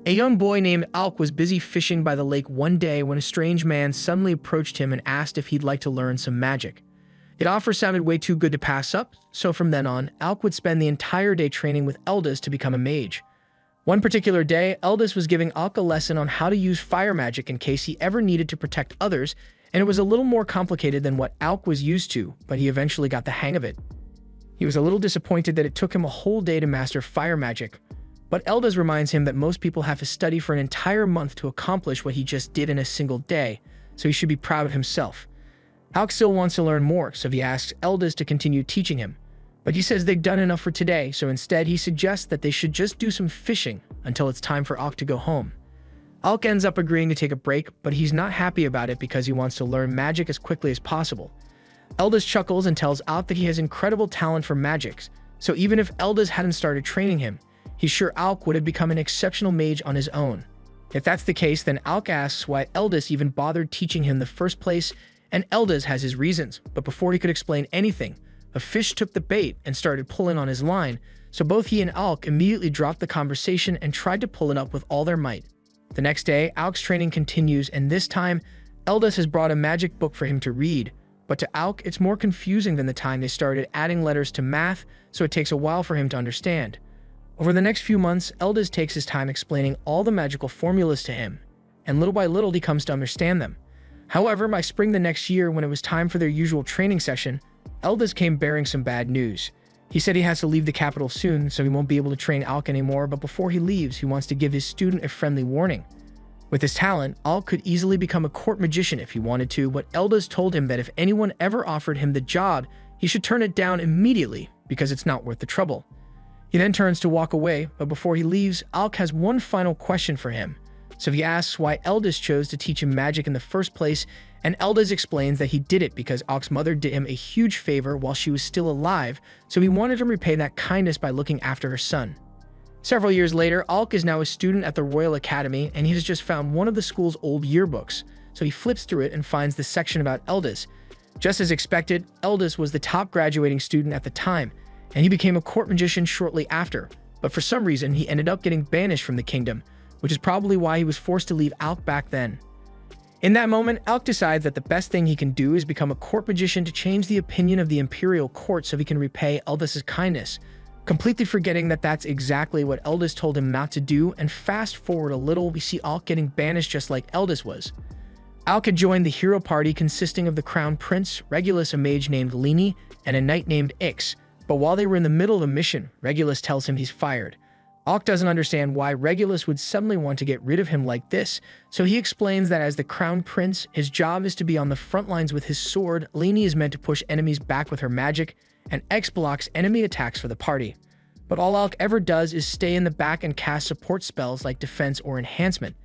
A young boy named Alec was busy fishing by the lake one day when a strange man suddenly approached him and asked if he'd like to learn some magic. The offer sounded way too good to pass up, so from then on, Alec would spend the entire day training with Eldest to become a mage. One particular day, Eldest was giving Alec a lesson on how to use fire magic in case he ever needed to protect others, and it was a little more complicated than what Alec was used to, but he eventually got the hang of it. He was a little disappointed that it took him a whole day to master fire magic, but Eldest reminds him that most people have to study for an entire month to accomplish what he just did in a single day, so he should be proud of himself. Alec still wants to learn more, so he asks Eldest to continue teaching him. But he says they've done enough for today, so instead he suggests that they should just do some fishing until it's time for Alec to go home. Alec ends up agreeing to take a break, but he's not happy about it because he wants to learn magic as quickly as possible. Eldest chuckles and tells Alec that he has incredible talent for magics, so even if Eldest hadn't started training him, he's sure Alec would have become an exceptional mage on his own. If that's the case, then Alec asks why Eldest even bothered teaching him in the first place, and Eldest has his reasons, but before he could explain anything, a fish took the bait and started pulling on his line, so both he and Alec immediately dropped the conversation and tried to pull it up with all their might. The next day, Alec's training continues, and this time, Eldest has brought a magic book for him to read, but to Alec, it's more confusing than the time they started adding letters to math, so it takes a while for him to understand. Over the next few months, Eldest takes his time explaining all the magical formulas to him, and little by little he comes to understand them. However, by spring the next year, when it was time for their usual training session, Eldest came bearing some bad news. He said he has to leave the capital soon, so he won't be able to train Alec anymore, but before he leaves, he wants to give his student a friendly warning. With his talent, Alec could easily become a court magician if he wanted to, but Eldest told him that if anyone ever offered him the job, he should turn it down immediately because it's not worth the trouble. He then turns to walk away, but before he leaves, Alec has one final question for him. So he asks why Eldest chose to teach him magic in the first place, and Eldest explains that he did it because Alec's mother did him a huge favor while she was still alive, so he wanted to repay that kindness by looking after her son. Several years later, Alec is now a student at the Royal Academy, and he has just found one of the school's old yearbooks, so he flips through it and finds the section about Eldest. Just as expected, Eldest was the top graduating student at the time, and he became a court magician shortly after, but for some reason he ended up getting banished from the kingdom, which is probably why he was forced to leave Alec back then. In that moment, Alec decides that the best thing he can do is become a court magician to change the opinion of the imperial court so he can repay Eldest's kindness, completely forgetting that that's exactly what Eldest told him not to do, and fast forward a little, we see Alec getting banished just like Eldest was. Alec had joined the hero party consisting of the crown prince, Regulus, a mage named Leni, and a knight named Ix, but while they were in the middle of a mission, Regulus tells him he's fired. Alec doesn't understand why Regulus would suddenly want to get rid of him like this, so he explains that as the crown prince, his job is to be on the front lines with his sword, Leni is meant to push enemies back with her magic, and X blocks enemy attacks for the party. But all Alec ever does is stay in the back and cast support spells like defense or enhancement.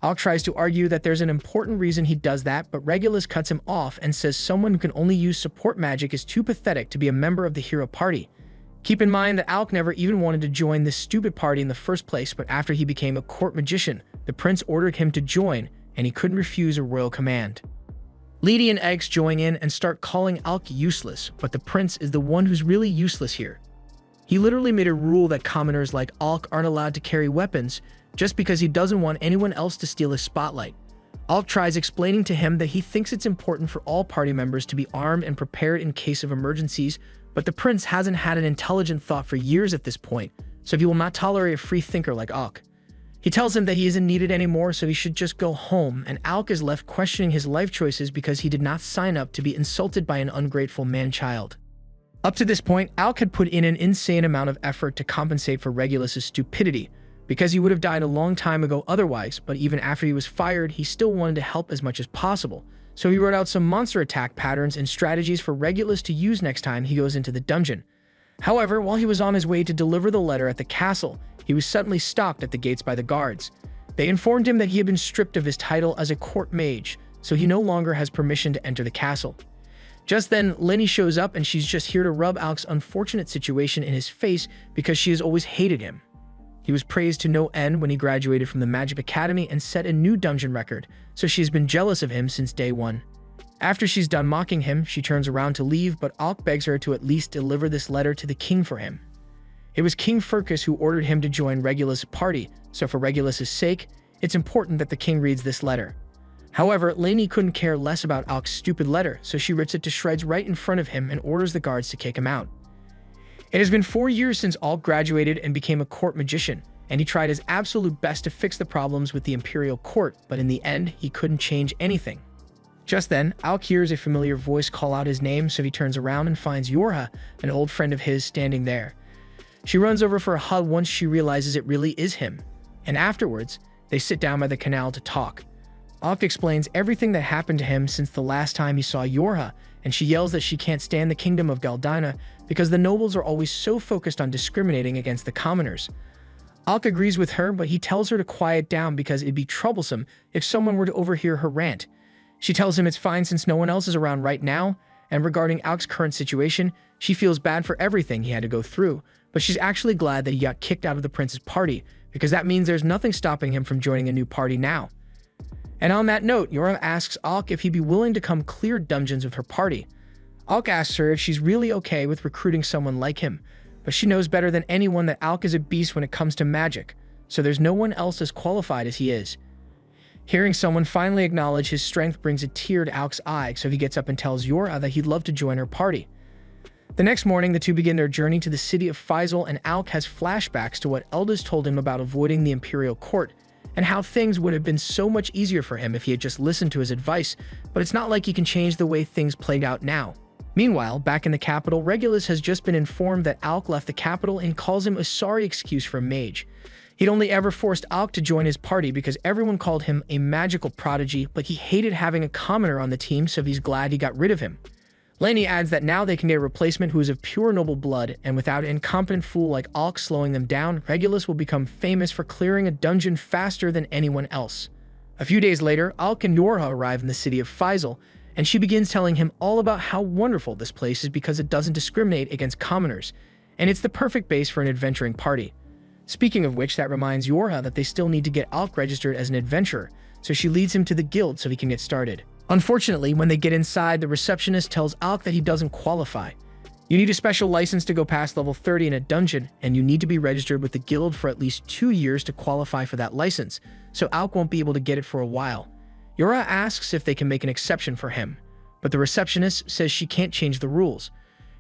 Alec tries to argue that there's an important reason he does that, but Regulus cuts him off and says someone who can only use support magic is too pathetic to be a member of the hero party. Keep in mind that Alec never even wanted to join this stupid party in the first place, but after he became a court magician, the prince ordered him to join, and he couldn't refuse a royal command. Leni and Eggs join in and start calling Alec useless, but the prince is the one who's really useless here. He literally made a rule that commoners like Alec aren't allowed to carry weapons, just because he doesn't want anyone else to steal his spotlight. Alec tries explaining to him that he thinks it's important for all party members to be armed and prepared in case of emergencies, but the prince hasn't had an intelligent thought for years at this point, so he will not tolerate a free thinker like Alec. He tells him that he isn't needed anymore, so he should just go home, and Alec is left questioning his life choices because he did not sign up to be insulted by an ungrateful man-child. Up to this point, Alec had put in an insane amount of effort to compensate for Regulus's stupidity, because he would have died a long time ago otherwise, but even after he was fired, he still wanted to help as much as possible. So he wrote out some monster attack patterns and strategies for Regulus to use next time he goes into the dungeon. However, while he was on his way to deliver the letter at the castle, he was suddenly stopped at the gates by the guards. They informed him that he had been stripped of his title as a court mage, so he no longer has permission to enter the castle. Just then, Leni shows up and she's just here to rub Alec's unfortunate situation in his face because she has always hated him. He was praised to no end when he graduated from the Magic Academy and set a new dungeon record, so she's been jealous of him since day one. After she's done mocking him, she turns around to leave, but Alec begs her to at least deliver this letter to the king for him. It was King Furcus who ordered him to join Regulus' party, so for Regulus' sake, it's important that the king reads this letter. However, Lainey couldn't care less about Alc's stupid letter, so she rips it to shreds right in front of him and orders the guards to kick him out. It has been 4 years since Alc graduated and became a court magician, and he tried his absolute best to fix the problems with the imperial court, but in the end, he couldn't change anything. Just then, Alc hears a familiar voice call out his name, so he turns around and finds Yorha, an old friend of his, standing there. She runs over for a hug once she realizes it really is him, and afterwards, they sit down by the canal to talk. Alc explains everything that happened to him since the last time he saw Yorha, and she yells that she can't stand the kingdom of Galdina because the nobles are always so focused on discriminating against the commoners. Alc agrees with her, but he tells her to quiet down because it'd be troublesome if someone were to overhear her rant. She tells him it's fine since no one else is around right now, and regarding Alc's current situation, she feels bad for everything he had to go through, but she's actually glad that he got kicked out of the prince's party, because that means there's nothing stopping him from joining a new party now. And on that note, Yorha asks Alc if he'd be willing to come clear dungeons with her party. Alc asks her if she's really okay with recruiting someone like him, but she knows better than anyone that Alc is a beast when it comes to magic, so there's no one else as qualified as he is. Hearing someone finally acknowledge his strength brings a tear to Alc's eye, so he gets up and tells Yorha that he'd love to join her party. The next morning, the two begin their journey to the city of Faisal, and Alc has flashbacks to what Eldest told him about avoiding the imperial court, and how things would have been so much easier for him if he had just listened to his advice, but it's not like he can change the way things played out now. Meanwhile, back in the capital, Regulus has just been informed that Alc left the capital and calls him a sorry excuse for a mage. He'd only ever forced Alc to join his party because everyone called him a magical prodigy, but he hated having a commoner on the team, so he's glad he got rid of him. Lainey adds that now they can get a replacement who is of pure noble blood, and without an incompetent fool like Alc slowing them down, Regulus will become famous for clearing a dungeon faster than anyone else. A few days later, Alc and Yorha arrive in the city of Faisal, and she begins telling him all about how wonderful this place is because it doesn't discriminate against commoners, and it's the perfect base for an adventuring party. Speaking of which, that reminds Yorha that they still need to get Alc registered as an adventurer, so she leads him to the guild so he can get started. Unfortunately, when they get inside, the receptionist tells Alc that he doesn't qualify. You need a special license to go past level 30 in a dungeon, and you need to be registered with the guild for at least 2 years to qualify for that license, so Alc won't be able to get it for a while. Yorha asks if they can make an exception for him, but the receptionist says she can't change the rules.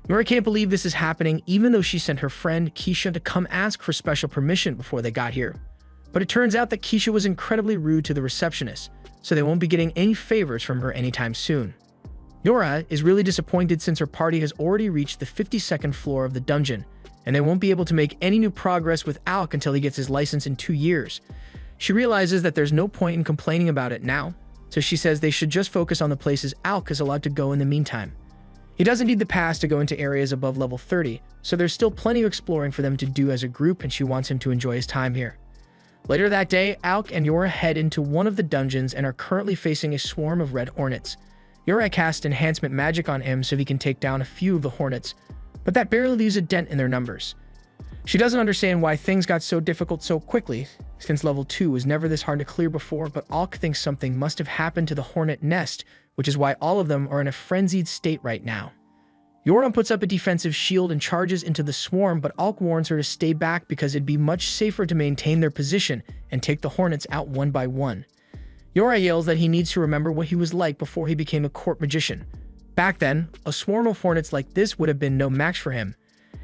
Yorha can't believe this is happening, even though she sent her friend Keisha to come ask for special permission before they got here. But it turns out that Keisha was incredibly rude to the receptionist, so they won't be getting any favors from her anytime soon. Yorha is really disappointed since her party has already reached the 52nd floor of the dungeon, and they won't be able to make any new progress with Alc until he gets his license in 2 years. She realizes that there's no point in complaining about it now, so she says they should just focus on the places Alc is allowed to go in the meantime. He doesn't need the pass to go into areas above level 30, so there's still plenty of exploring for them to do as a group, and she wants him to enjoy his time here. Later that day, Alc and Yorha head into one of the dungeons and are currently facing a swarm of red hornets. Yorha casts enhancement magic on him so he can take down a few of the hornets, but that barely leaves a dent in their numbers. She doesn't understand why things got so difficult so quickly, since level 2 was never this hard to clear before, but Alc thinks something must have happened to the hornet nest, which is why all of them are in a frenzied state right now. Yorha puts up a defensive shield and charges into the swarm, but Alc warns her to stay back because it'd be much safer to maintain their position and take the hornets out one by one. Yorha yells that he needs to remember what he was like before he became a court magician. Back then, a swarm of hornets like this would have been no match for him,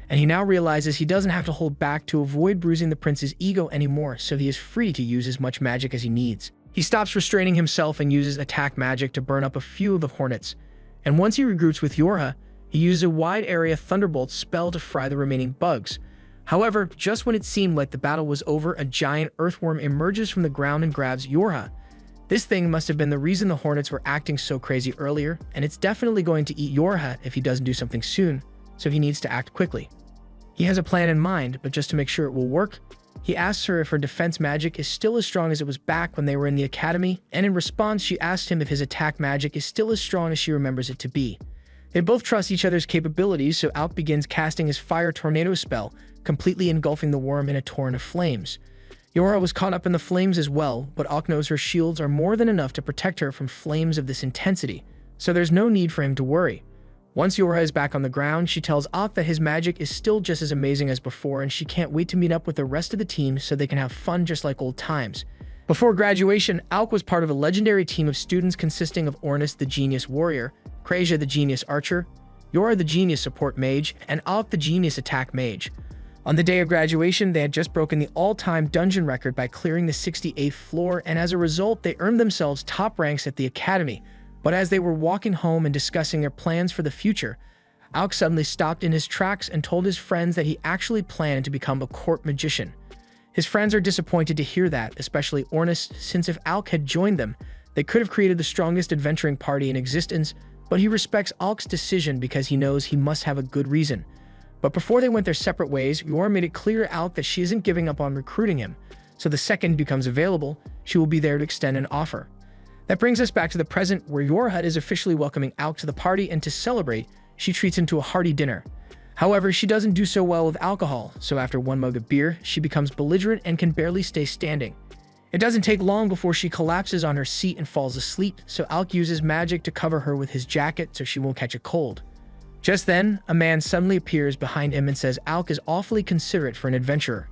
and he now realizes he doesn't have to hold back to avoid bruising the prince's ego anymore, so he is free to use as much magic as he needs. He stops restraining himself and uses attack magic to burn up a few of the hornets, and once he regroups with Yorha, he uses a wide area thunderbolt spell to fry the remaining bugs. However, just when it seemed like the battle was over, a giant earthworm emerges from the ground and grabs Yorha. This thing must have been the reason the hornets were acting so crazy earlier, and it's definitely going to eat Yorha if he doesn't do something soon, so he needs to act quickly. He has a plan in mind, but just to make sure it will work, he asks her if her defense magic is still as strong as it was back when they were in the academy, and in response she asks him if his attack magic is still as strong as she remembers it to be. They both trust each other's capabilities, so Alc begins casting his fire tornado spell, completely engulfing the worm in a torrent of flames. Yorha was caught up in the flames as well, but Alc knows her shields are more than enough to protect her from flames of this intensity, so there's no need for him to worry. Once Yorha is back on the ground, she tells Alec that his magic is still just as amazing as before and she can't wait to meet up with the rest of the team so they can have fun just like old times. Before graduation, Alec was part of a legendary team of students consisting of Ornis the Genius Warrior, Krasia the Genius Archer, Yorha the Genius Support Mage, and Alec the Genius Attack Mage. On the day of graduation, they had just broken the all-time dungeon record by clearing the 68th floor, and as a result, they earned themselves top ranks at the academy. But as they were walking home and discussing their plans for the future, Alec suddenly stopped in his tracks and told his friends that he actually planned to become a court magician. His friends are disappointed to hear that, especially Ornis, since if Alec had joined them, they could have created the strongest adventuring party in existence, but he respects Alec's decision because he knows he must have a good reason. But before they went their separate ways, Yorha made it clear to Alec that she isn't giving up on recruiting him, so the second he becomes available, she will be there to extend an offer. That brings us back to the present, where Yorha is officially welcoming Alec to the party, and to celebrate, she treats him to a hearty dinner. However, she doesn't do so well with alcohol, so after one mug of beer, she becomes belligerent and can barely stay standing. It doesn't take long before she collapses on her seat and falls asleep, so Alec uses magic to cover her with his jacket so she won't catch a cold. Just then, a man suddenly appears behind him and says Alec is awfully considerate for an adventurer.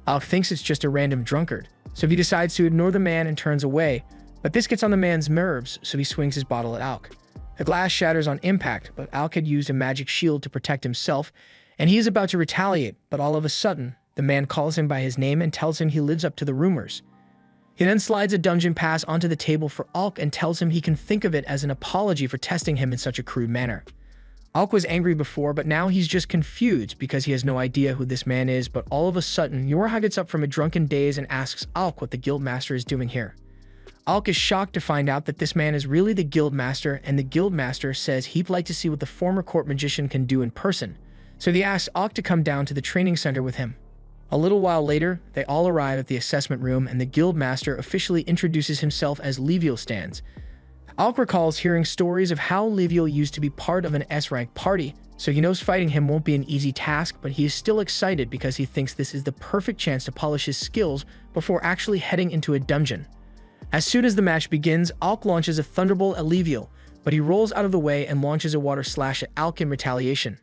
Alec thinks it's just a random drunkard, so he decides to ignore the man and turns away, but this gets on the man's nerves, so he swings his bottle at Alec. The glass shatters on impact, but Alec had used a magic shield to protect himself, and he is about to retaliate, but all of a sudden, the man calls him by his name and tells him he lives up to the rumors. He then slides a dungeon pass onto the table for Alec and tells him he can think of it as an apology for testing him in such a crude manner. Alec was angry before, but now he's just confused because he has no idea who this man is, but all of a sudden, Yorha gets up from a drunken daze and asks Alec what the guildmaster is doing here. Alec is shocked to find out that this man is really the guildmaster, and the guildmaster says he'd like to see what the former court magician can do in person, so he asks Alec to come down to the training center with him. A little while later, they all arrive at the assessment room and the guildmaster officially introduces himself as Leviel Stands. Alec recalls hearing stories of how Leviel used to be part of an S-rank party, so he knows fighting him won't be an easy task, but he is still excited because he thinks this is the perfect chance to polish his skills before actually heading into a dungeon. As soon as the match begins, Alec launches a thunderbolt at Leviel, but he rolls out of the way and launches a water slash at Alec in retaliation.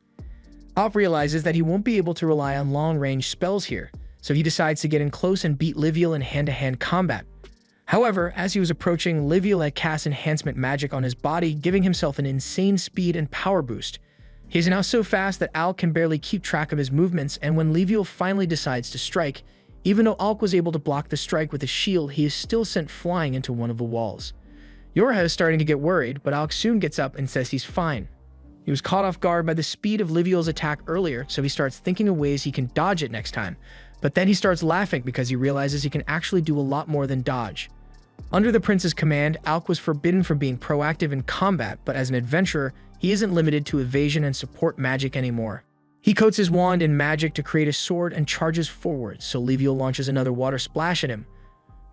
Alec realizes that he won't be able to rely on long-range spells here, so he decides to get in close and beat Leviel in hand-to-hand combat. However, as he was approaching, Leviel had cast enhancement magic on his body, giving himself an insane speed and power boost. He is now so fast that Alec can barely keep track of his movements, and when Leviel finally decides to strike, even though Alec was able to block the strike with a shield, he is still sent flying into one of the walls. Yorha is starting to get worried, but Alec soon gets up and says he's fine. He was caught off guard by the speed of Liviel's attack earlier, so he starts thinking of ways he can dodge it next time. But then he starts laughing because he realizes he can actually do a lot more than dodge. Under the prince's command, Alec was forbidden from being proactive in combat, but as an adventurer, he isn't limited to evasion and support magic anymore. He coats his wand in magic to create a sword and charges forward, so Leviel launches another water splash at him.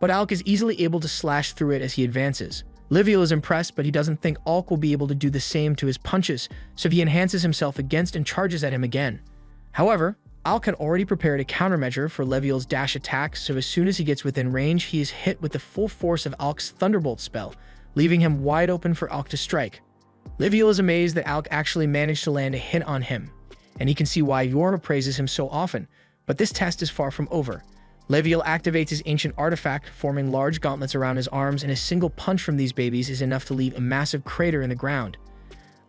But Alec is easily able to slash through it as he advances. Leviel is impressed, but he doesn't think Alec will be able to do the same to his punches, so he enhances himself against and charges at him again. However, Alec had already prepared a countermeasure for Leviel's dash attack, so as soon as he gets within range, he is hit with the full force of Alec's Thunderbolt spell, leaving him wide open for Alec to strike. Leviel is amazed that Alec actually managed to land a hit on him, and he can see why Yorha praises him so often, but this test is far from over. Leviel activates his ancient artifact, forming large gauntlets around his arms, and a single punch from these babies is enough to leave a massive crater in the ground.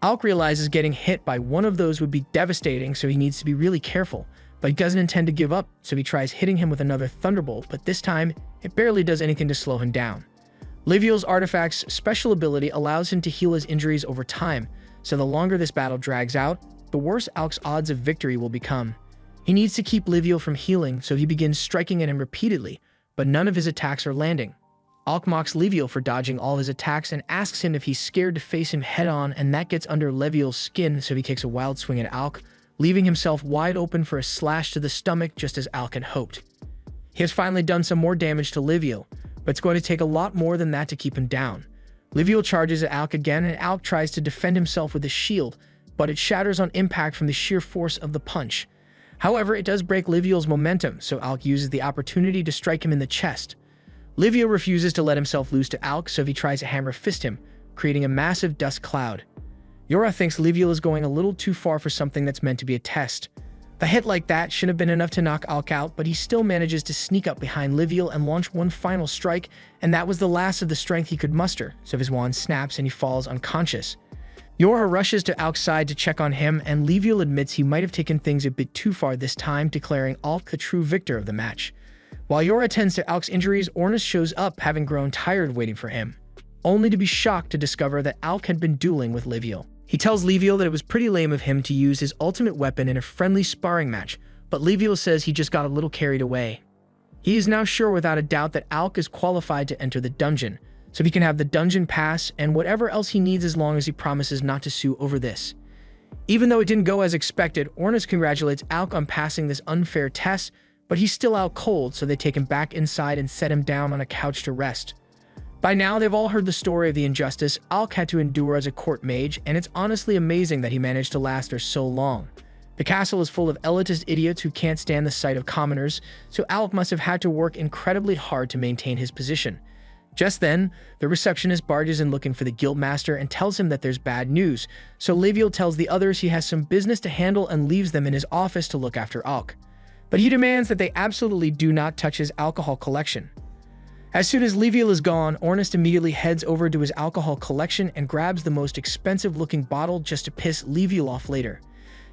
Alec realizes getting hit by one of those would be devastating, so he needs to be really careful, but he doesn't intend to give up, so he tries hitting him with another Thunderbolt, but this time, it barely does anything to slow him down. Leviel's artifact's special ability allows him to heal his injuries over time, so the longer this battle drags out, the worse Alec's odds of victory will become. He needs to keep Leviel from healing, so he begins striking at him repeatedly, but none of his attacks are landing. Alec mocks Leviel for dodging all his attacks and asks him if he's scared to face him head-on, and that gets under Leviel's skin, so he takes a wild swing at Alec, leaving himself wide open for a slash to the stomach just as Alec had hoped. He has finally done some more damage to Leviel, but it's going to take a lot more than that to keep him down. Leviel charges at Alec again, and Alec tries to defend himself with his shield, but it shatters on impact from the sheer force of the punch. However, it does break Leviel's momentum, so Alec uses the opportunity to strike him in the chest. Leviel refuses to let himself loose to Alec, so he tries to hammer fist him, creating a massive dust cloud. Yora thinks Liviel is going a little too far for something that's meant to be a test. The hit like that shouldn't have been enough to knock Alec out, but he still manages to sneak up behind Liviel and launch one final strike, and that was the last of the strength he could muster, so his wand snaps and he falls unconscious. Yora rushes to Alc's side to check on him, and Liviel admits he might have taken things a bit too far this time, declaring Alec the true victor of the match. While Yora attends to Alc's injuries, Ornis shows up, having grown tired waiting for him, only to be shocked to discover that Alec had been dueling with Liviel. He tells Liviel that it was pretty lame of him to use his ultimate weapon in a friendly sparring match, but Liviel says he just got a little carried away. He is now sure without a doubt that Alec is qualified to enter the dungeon, so he can have the dungeon pass and whatever else he needs as long as he promises not to sue over this. Even though it didn't go as expected, Ornis congratulates Alec on passing this unfair test, but he's still out cold, so they take him back inside and set him down on a couch to rest. By now, they've all heard the story of the injustice Alec had to endure as a court mage, and it's honestly amazing that he managed to last there so long. The castle is full of elitist idiots who can't stand the sight of commoners, so Alec must have had to work incredibly hard to maintain his position. Just then, the receptionist barges in looking for the guildmaster and tells him that there's bad news, so Liviel tells the others he has some business to handle and leaves them in his office to look after Alec. But he demands that they absolutely do not touch his alcohol collection. As soon as Liviel is gone, Ornis immediately heads over to his alcohol collection and grabs the most expensive-looking bottle just to piss Liviel off later.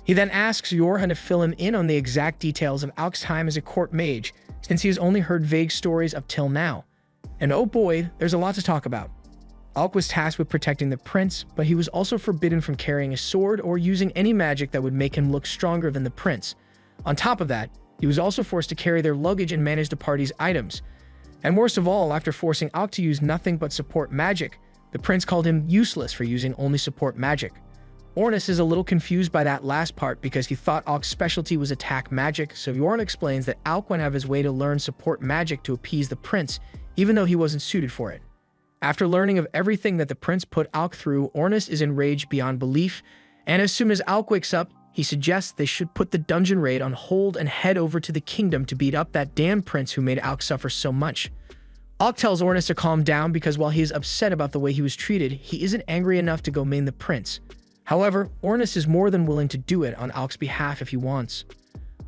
He then asks Yorhan to fill him in on the exact details of Alec's time as a court mage, since he has only heard vague stories up till now. And oh boy, there's a lot to talk about. Alec was tasked with protecting the prince, but he was also forbidden from carrying a sword or using any magic that would make him look stronger than the prince. On top of that, he was also forced to carry their luggage and manage the party's items. And worst of all, after forcing Alec to use nothing but support magic, the prince called him useless for using only support magic. Ornis is a little confused by that last part because he thought Alec's specialty was attack magic, so Yorn explains that Alec went out of his way to learn support magic to appease the prince, even though he wasn't suited for it. After learning of everything that the prince put Alec through, Ornis is enraged beyond belief, and as soon as Alec wakes up, he suggests they should put the dungeon raid on hold and head over to the kingdom to beat up that damn prince who made Alec suffer so much. Alec tells Ornis to calm down because while he is upset about the way he was treated, he isn't angry enough to go maim the prince. However, Ornis is more than willing to do it on Alec's behalf if he wants.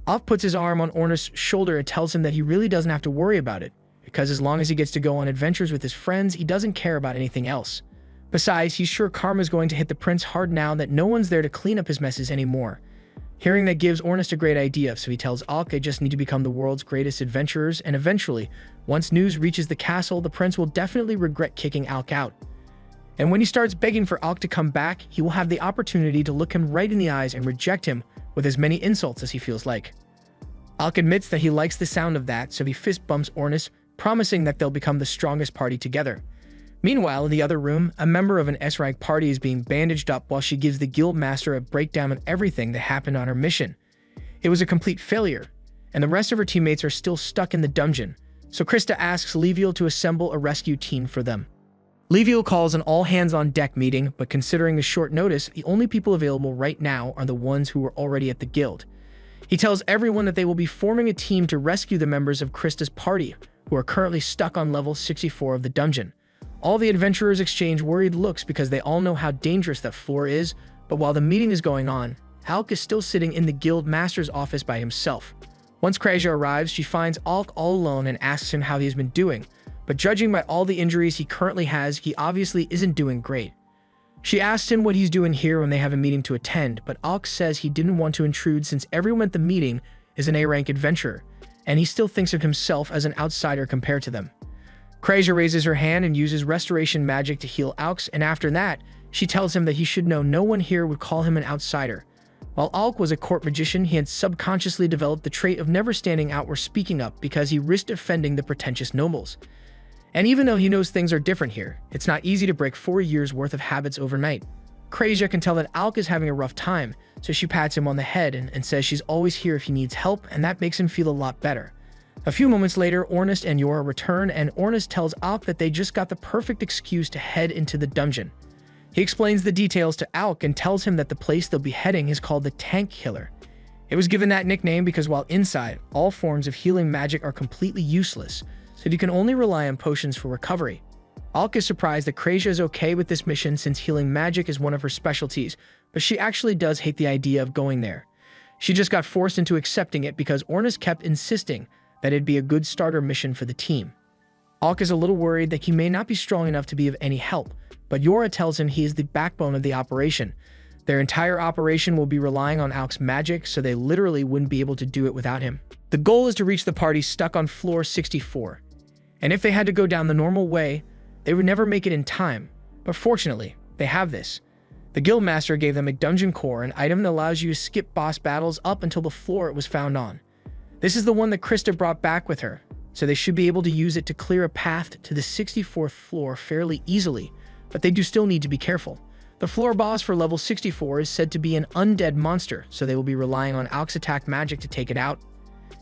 Alec puts his arm on Ornis' shoulder and tells him that he really doesn't have to worry about it, because as long as he gets to go on adventures with his friends, he doesn't care about anything else. Besides, he's sure karma's going to hit the prince hard now that no one's there to clean up his messes anymore. Hearing that gives Ornis a great idea, so he tells Alec they just need to become the world's greatest adventurers, and eventually, once news reaches the castle, the prince will definitely regret kicking Alec out. And when he starts begging for Alec to come back, he will have the opportunity to look him right in the eyes and reject him with as many insults as he feels like. Alec admits that he likes the sound of that, so he fist bumps Ornis, promising that they'll become the strongest party together. Meanwhile, in the other room, a member of an S-rank party is being bandaged up while she gives the guild master a breakdown of everything that happened on her mission. It was a complete failure, and the rest of her teammates are still stuck in the dungeon, so Krista asks Liviel to assemble a rescue team for them. Liviel calls an all-hands-on-deck meeting, but considering the short notice, the only people available right now are the ones who were already at the guild. He tells everyone that they will be forming a team to rescue the members of Krista's party, who are currently stuck on level 64 of the dungeon. All the adventurers exchange worried looks because they all know how dangerous that floor is, but while the meeting is going on, Alec is still sitting in the guild master's office by himself. Once Kreja arrives, she finds Alec all alone and asks him how he has been doing, but judging by all the injuries he currently has, he obviously isn't doing great. She asks him what he's doing here when they have a meeting to attend, but Alec says he didn't want to intrude since everyone at the meeting is an A-rank adventurer, and he still thinks of himself as an outsider compared to them. Kreja raises her hand and uses restoration magic to heal Alec, and after that, she tells him that he should know no one here would call him an outsider. While Alec was a court magician, he had subconsciously developed the trait of never standing out or speaking up because he risked offending the pretentious nobles. And even though he knows things are different here, it's not easy to break 4 years' worth of habits overnight. Kreja can tell that Alec is having a rough time, so she pats him on the head and says she's always here if he needs help, and that makes him feel a lot better. A few moments later, Ornis and Yora return, and Ornis tells Alec that they just got the perfect excuse to head into the dungeon. He explains the details to Alec and tells him that the place they'll be heading is called the Tank Killer. It was given that nickname because while inside, all forms of healing magic are completely useless, so you can only rely on potions for recovery. Alec is surprised that Krasia is okay with this mission since healing magic is one of her specialties, but she actually does hate the idea of going there. She just got forced into accepting it because Ornis kept insisting that it'd be a good starter mission for the team. Alec is a little worried that he may not be strong enough to be of any help, but Yora tells him he is the backbone of the operation. Their entire operation will be relying on Alec's magic, so they literally wouldn't be able to do it without him. The goal is to reach the party stuck on floor 64, and if they had to go down the normal way, they would never make it in time, but fortunately, they have this. The Guildmaster gave them a dungeon core, an item that allows you to skip boss battles up until the floor it was found on. This is the one that Krista brought back with her, so they should be able to use it to clear a path to the 64th floor fairly easily, but they do still need to be careful. The floor boss for level 64 is said to be an undead monster, so they will be relying on Alec's attack magic to take it out.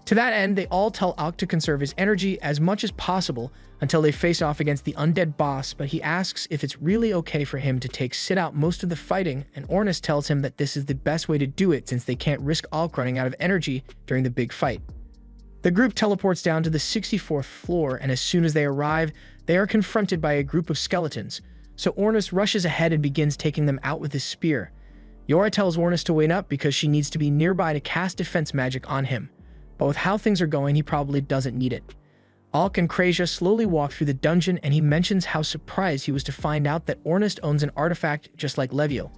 To that end, they all tell Alec to conserve his energy as much as possible until they face off against the undead boss, but he asks if it's really okay for him to sit out most of the fighting, and Ornis tells him that this is the best way to do it since they can't risk Alec running out of energy during the big fight. The group teleports down to the 64th floor, and as soon as they arrive, they are confronted by a group of skeletons, so Ornis rushes ahead and begins taking them out with his spear. Yora tells Ornis to wait up because she needs to be nearby to cast defense magic on him, but with how things are going, he probably doesn't need it. Alec and Krasia slowly walk through the dungeon, and he mentions how surprised he was to find out that Ornis owns an artifact just like Levio.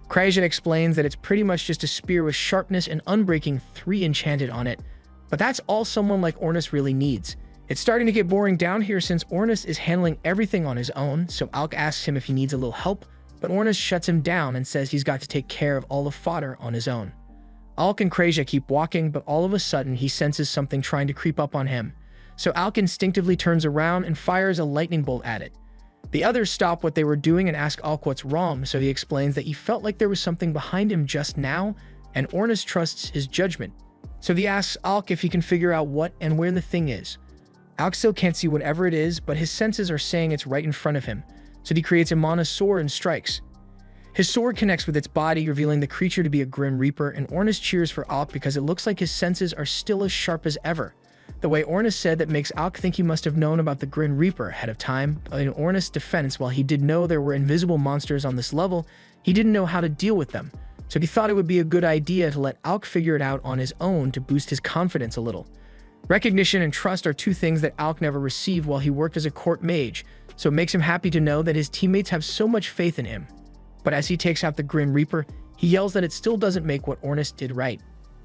Krasia explains that it's pretty much just a spear with sharpness and unbreaking 3 enchanted on it, but that's all someone like Ornis really needs. It's starting to get boring down here since Ornis is handling everything on his own, so Alec asks him if he needs a little help, but Ornis shuts him down and says he's got to take care of all the fodder on his own. Alec and Krasia keep walking, but all of a sudden he senses something trying to creep up on him, so Alec instinctively turns around and fires a lightning bolt at it. The others stop what they were doing and ask Alec what's wrong, so he explains that he felt like there was something behind him just now, and Ornis trusts his judgment. So he asks Alec if he can figure out what and where the thing is. Alec still can't see whatever it is, but his senses are saying it's right in front of him, so he creates a mana sword and strikes. His sword connects with its body, revealing the creature to be a Grim Reaper, and Ornis cheers for Alec because it looks like his senses are still as sharp as ever. The way Ornis said that makes Alec think he must have known about the Grim Reaper ahead of time, but in Ornis' defense, while he did know there were invisible monsters on this level, he didn't know how to deal with them, so he thought it would be a good idea to let Alec figure it out on his own to boost his confidence a little. Recognition and trust are 2 things that Alec never received while he worked as a court mage, so it makes him happy to know that his teammates have so much faith in him. But as he takes out the Grim Reaper, he yells that it still doesn't make what Ornis did right.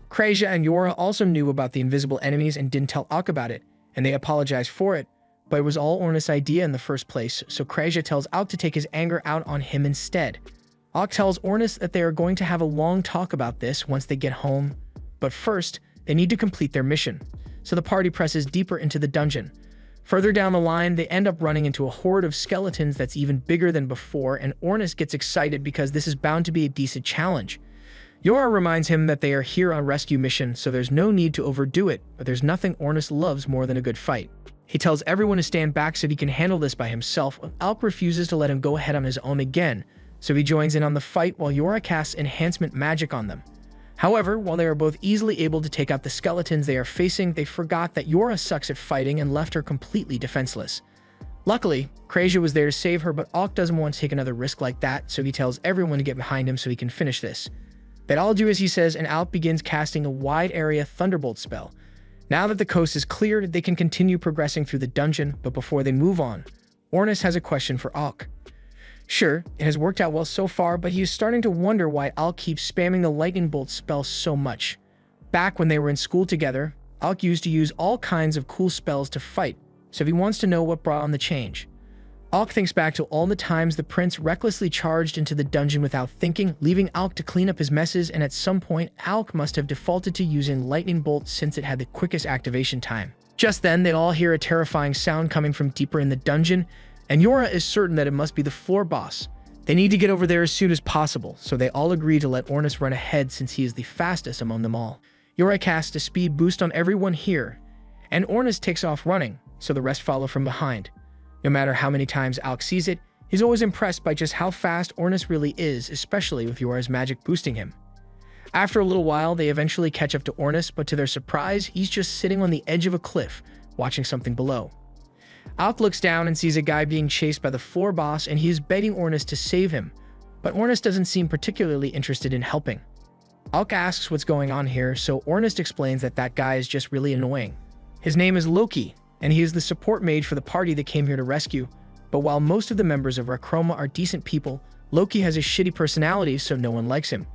Krasia and Yora also knew about the invisible enemies and didn't tell Alec about it, and they apologized for it, but it was all Ornis' idea in the first place, so Krasia tells Alec to take his anger out on him instead. Alec tells Ornis that they are going to have a long talk about this once they get home, but first, they need to complete their mission, so the party presses deeper into the dungeon. Further down the line, they end up running into a horde of skeletons that's even bigger than before, and Ornis gets excited because this is bound to be a decent challenge. Yora reminds him that they are here on rescue mission, so there's no need to overdo it, but there's nothing Ornis loves more than a good fight. He tells everyone to stand back so he can handle this by himself, but Alec refuses to let him go ahead on his own again, so he joins in on the fight while Yora casts enhancement magic on them. However, while they are both easily able to take out the skeletons they are facing, they forgot that Yora sucks at fighting and left her completely defenseless. Luckily, Krasia was there to save her, but Alec doesn't want to take another risk like that, so he tells everyone to get behind him so he can finish this. They'd all do as he says, and Alec begins casting a wide area thunderbolt spell. Now that the coast is cleared, they can continue progressing through the dungeon, but before they move on, Ornis has a question for Alec. Sure, it has worked out well so far, but he is starting to wonder why Alec keeps spamming the lightning bolt spell so much. Back when they were in school together, Alec used to use all kinds of cool spells to fight, so he wants to know what brought on the change. Alec thinks back to all the times the prince recklessly charged into the dungeon without thinking, leaving Alec to clean up his messes, and at some point, Alec must have defaulted to using lightning bolt since it had the quickest activation time. Just then, they all hear a terrifying sound coming from deeper in the dungeon, and Yora is certain that it must be the floor boss. They need to get over there as soon as possible, so they all agree to let Ornis run ahead since he is the fastest among them all. Yora casts a speed boost on everyone here, and Ornis takes off running, so the rest follow from behind. No matter how many times Alec sees it, he's always impressed by just how fast Ornis really is, especially with Yora's magic boosting him. After a little while, they eventually catch up to Ornis, but to their surprise, he's just sitting on the edge of a cliff, watching something below. Alec looks down and sees a guy being chased by the floor boss, and he is begging Ornus to save him, but Ornus doesn't seem particularly interested in helping. Alec asks what's going on here, so Ornus explains that that guy is just really annoying. His name is Loki, and he is the support mage for the party that came here to rescue, but while most of the members of Rachroma are decent people, Loki has a shitty personality, so no one likes him.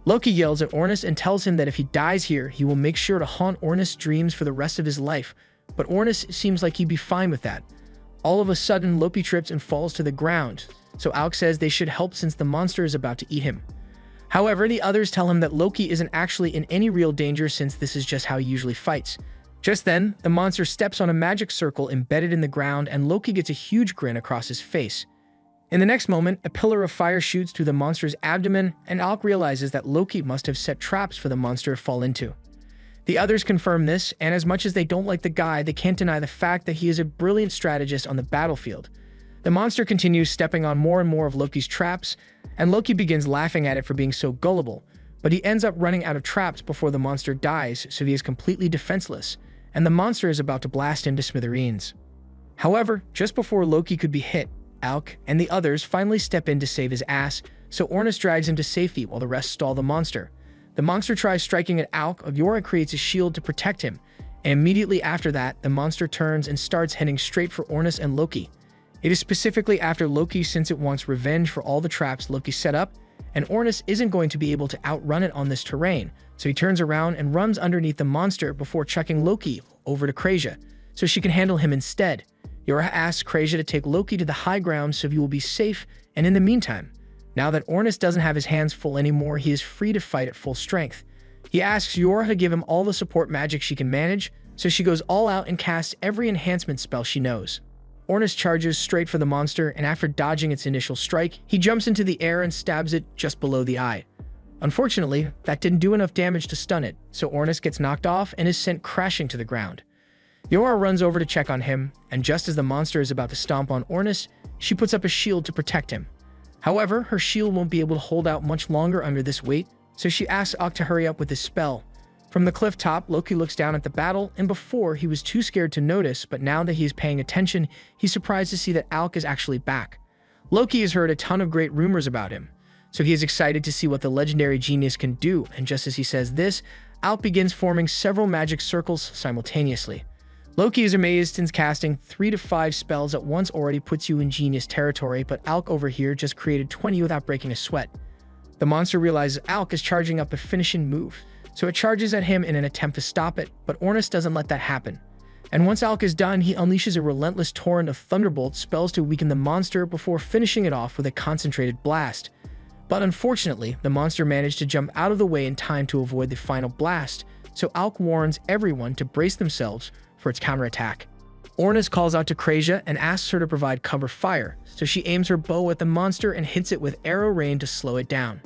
Loki yells at Ornus and tells him that if he dies here, he will make sure to haunt Ornus' dreams for the rest of his life, but Ornus seems like he'd be fine with that. All of a sudden, Loki trips and falls to the ground, so Alec says they should help since the monster is about to eat him. However, the others tell him that Loki isn't actually in any real danger since this is just how he usually fights. Just then, the monster steps on a magic circle embedded in the ground, and Loki gets a huge grin across his face. In the next moment, a pillar of fire shoots through the monster's abdomen, and Alec realizes that Loki must have set traps for the monster to fall into. The others confirm this, and as much as they don't like the guy, they can't deny the fact that he is a brilliant strategist on the battlefield. The monster continues stepping on more and more of Loki's traps, and Loki begins laughing at it for being so gullible, but he ends up running out of traps before the monster dies, so he is completely defenseless, and the monster is about to blast him to smithereens. However, just before Loki could be hit, Alec and the others finally step in to save his ass, so Ornus drags him to safety while the rest stall the monster. The monster tries striking at Alec. Ygret creates a shield to protect him, and immediately after that, the monster turns and starts heading straight for Ornus and Loki. It is specifically after Loki since it wants revenge for all the traps Loki set up, and Ornus isn't going to be able to outrun it on this terrain, so he turns around and runs underneath the monster before chucking Loki over to Krasia, so she can handle him instead. Ygret asks Krasia to take Loki to the high ground so he will be safe, and in the meantime, now that Ornus doesn't have his hands full anymore, he is free to fight at full strength. He asks Ygret to give him all the support magic she can manage, so she goes all out and casts every enhancement spell she knows. Ornus charges straight for the monster, and after dodging its initial strike, he jumps into the air and stabs it just below the eye. Unfortunately, that didn't do enough damage to stun it, so Ornus gets knocked off and is sent crashing to the ground. Ygret runs over to check on him, and just as the monster is about to stomp on Ornus, she puts up a shield to protect him. However, her shield won't be able to hold out much longer under this weight, so she asks Alec to hurry up with his spell. From the cliff top, Loki looks down at the battle, and before, he was too scared to notice, but now that he is paying attention, he's surprised to see that Alec is actually back. Loki has heard a ton of great rumors about him, so he is excited to see what the legendary genius can do, and just as he says this, Alec begins forming several magic circles simultaneously. Loki is amazed since casting 3 to 5 spells at once already puts you in genius territory, but Alec over here just created 20 without breaking a sweat. The monster realizes Alec is charging up a finishing move, so it charges at him in an attempt to stop it, but Ornus doesn't let that happen. And once Alec is done, he unleashes a relentless torrent of thunderbolt spells to weaken the monster before finishing it off with a concentrated blast. But unfortunately, the monster managed to jump out of the way in time to avoid the final blast, so Alec warns everyone to brace themselves for its counterattack. Ornus calls out to Krasia and asks her to provide cover fire, so she aims her bow at the monster and hits it with arrow rain to slow it down.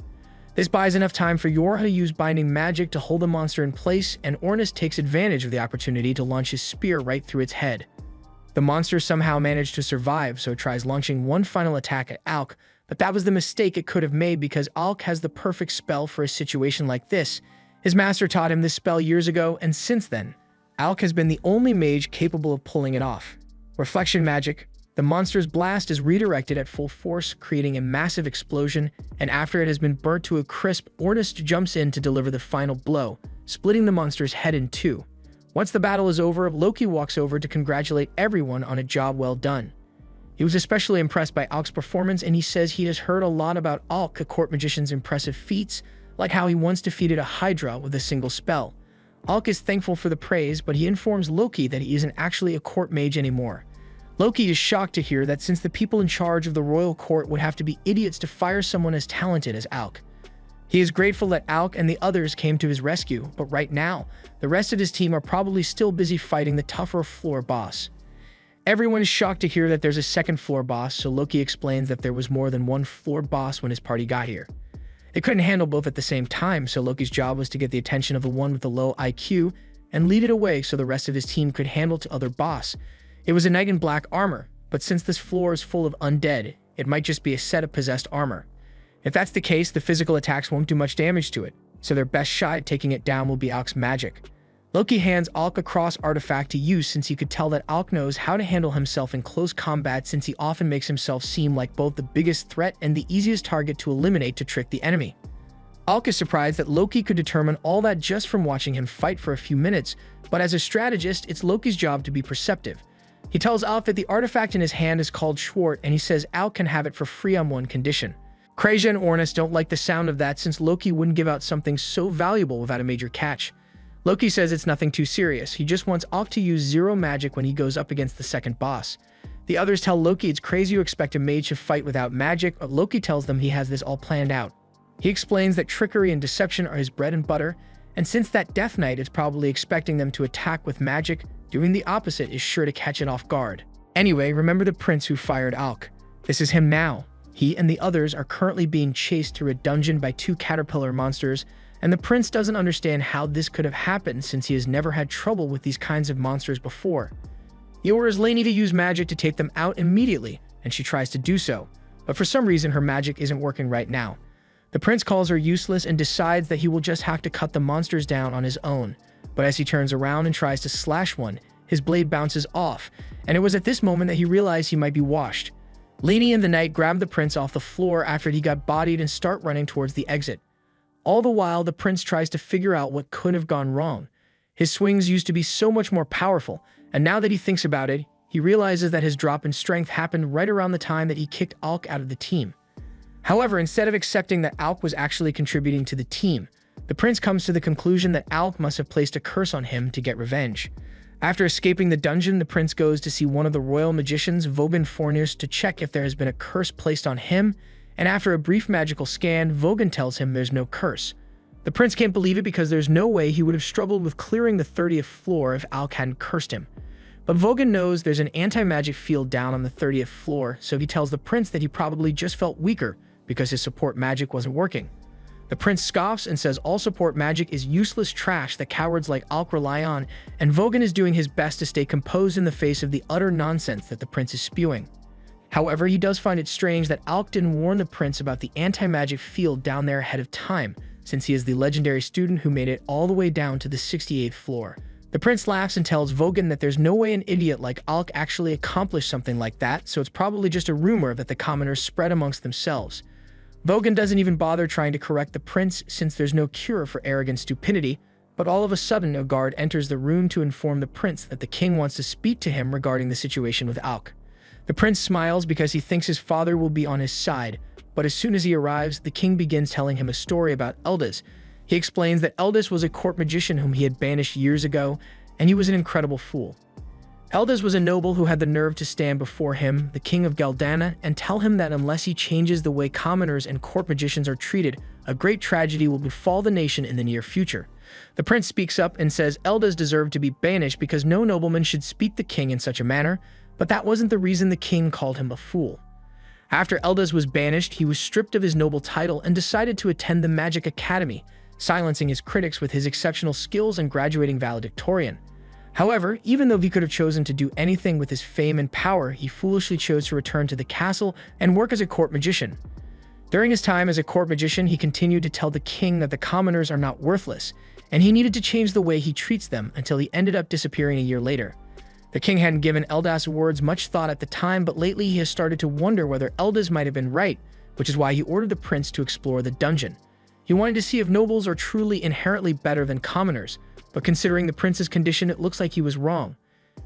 This buys enough time for Ygret to use binding magic to hold the monster in place, and Ornus takes advantage of the opportunity to launch his spear right through its head. The monster somehow managed to survive, so it tries launching one final attack at Alec, but that was the mistake it could have made because Alec has the perfect spell for a situation like this. His master taught him this spell years ago, and since then, Alec has been the only mage capable of pulling it off. Reflection magic. The monster's blast is redirected at full force, creating a massive explosion, and after it has been burnt to a crisp, Ornus jumps in to deliver the final blow, splitting the monster's head in two. Once the battle is over, Loki walks over to congratulate everyone on a job well done. He was especially impressed by Alec's performance, and he says he has heard a lot about Alec, the court magician's impressive feats, like how he once defeated a Hydra with a single spell. Alec is thankful for the praise, but he informs Loki that he isn't actually a court mage anymore. Loki is shocked to hear that since the people in charge of the royal court would have to be idiots to fire someone as talented as Alec. He is grateful that Alec and the others came to his rescue, but right now, the rest of his team are probably still busy fighting the tougher floor boss. Everyone is shocked to hear that there's a second floor boss, so Loki explains that there was more than one floor boss when his party got here. They couldn't handle both at the same time, so Loki's job was to get the attention of the one with the low IQ and lead it away so the rest of his team could handle the other boss. It was a knight in black armor, but since this floor is full of undead, it might just be a set of possessed armor. If that's the case, the physical attacks won't do much damage to it, so their best shot at taking it down will be Alec's magic. Loki hands Alc a cross artifact to use since he could tell that Alc knows how to handle himself in close combat since he often makes himself seem like both the biggest threat and the easiest target to eliminate to trick the enemy. Alc is surprised that Loki could determine all that just from watching him fight for a few minutes, but as a strategist, it's Loki's job to be perceptive. He tells Alc that the artifact in his hand is called Schwart, and he says Alc can have it for free on one condition. Kreja and Ornis don't like the sound of that since Loki wouldn't give out something so valuable without a major catch. Loki says it's nothing too serious, he just wants Alc to use zero magic when he goes up against the second boss. The others tell Loki it's crazy to expect a mage to fight without magic, but Loki tells them he has this all planned out. He explains that trickery and deception are his bread and butter, and since that Death Knight is probably expecting them to attack with magic, doing the opposite is sure to catch it off guard. Anyway, remember the prince who fired Alc. This is him now. He and the others are currently being chased through a dungeon by two caterpillar monsters, and the prince doesn't understand how this could have happened since he has never had trouble with these kinds of monsters before. He orders Lainey to use magic to take them out immediately, and she tries to do so, but for some reason her magic isn't working right now. The prince calls her useless and decides that he will just have to cut the monsters down on his own, but as he turns around and tries to slash one, his blade bounces off, and it was at this moment that he realized he might be washed. Lainey and the knight grab the prince off the floor after he got bodied and start running towards the exit. All the while, the prince tries to figure out what could have gone wrong. His swings used to be so much more powerful, and now that he thinks about it, he realizes that his drop in strength happened right around the time that he kicked Alc out of the team. However, instead of accepting that Alc was actually contributing to the team, the prince comes to the conclusion that Alc must have placed a curse on him to get revenge. After escaping the dungeon, the prince goes to see one of the royal magicians, Vogan Fornius, to check if there has been a curse placed on him, and after a brief magical scan, Vogan tells him there's no curse. The prince can't believe it because there's no way he would have struggled with clearing the 30th floor if Alc hadn't cursed him. But Vogan knows there's an anti-magic field down on the 30th floor, so he tells the prince that he probably just felt weaker because his support magic wasn't working. The prince scoffs and says all support magic is useless trash that cowards like Alc rely on, and Vogan is doing his best to stay composed in the face of the utter nonsense that the prince is spewing. However, he does find it strange that Alc didn't warn the prince about the anti-magic field down there ahead of time, since he is the legendary student who made it all the way down to the 68th floor. The prince laughs and tells Vogan that there's no way an idiot like Alc actually accomplished something like that, so it's probably just a rumor that the commoners spread amongst themselves. Vogan doesn't even bother trying to correct the prince since there's no cure for arrogant stupidity, but all of a sudden a guard enters the room to inform the prince that the king wants to speak to him regarding the situation with Alc. The prince smiles because he thinks his father will be on his side, but as soon as he arrives, the king begins telling him a story about Eldis. He explains that Eldis was a court magician whom he had banished years ago, and he was an incredible fool. Eldis was a noble who had the nerve to stand before him, the king of Galdana, and tell him that unless he changes the way commoners and court magicians are treated, a great tragedy will befall the nation in the near future. The prince speaks up and says Eldis deserved to be banished because no nobleman should speak the king in such a manner, but that wasn't the reason the king called him a fool. After Eldis was banished, he was stripped of his noble title and decided to attend the Magic Academy, silencing his critics with his exceptional skills and graduating valedictorian. However, even though he could have chosen to do anything with his fame and power, he foolishly chose to return to the castle and work as a court magician. During his time as a court magician, he continued to tell the king that the commoners are not worthless, and he needed to change the way he treats them until he ended up disappearing a year later. The king hadn't given Eldis' words much thought at the time, but lately he has started to wonder whether Eldis might have been right, which is why he ordered the prince to explore the dungeon. He wanted to see if nobles are truly inherently better than commoners, but considering the prince's condition, it looks like he was wrong.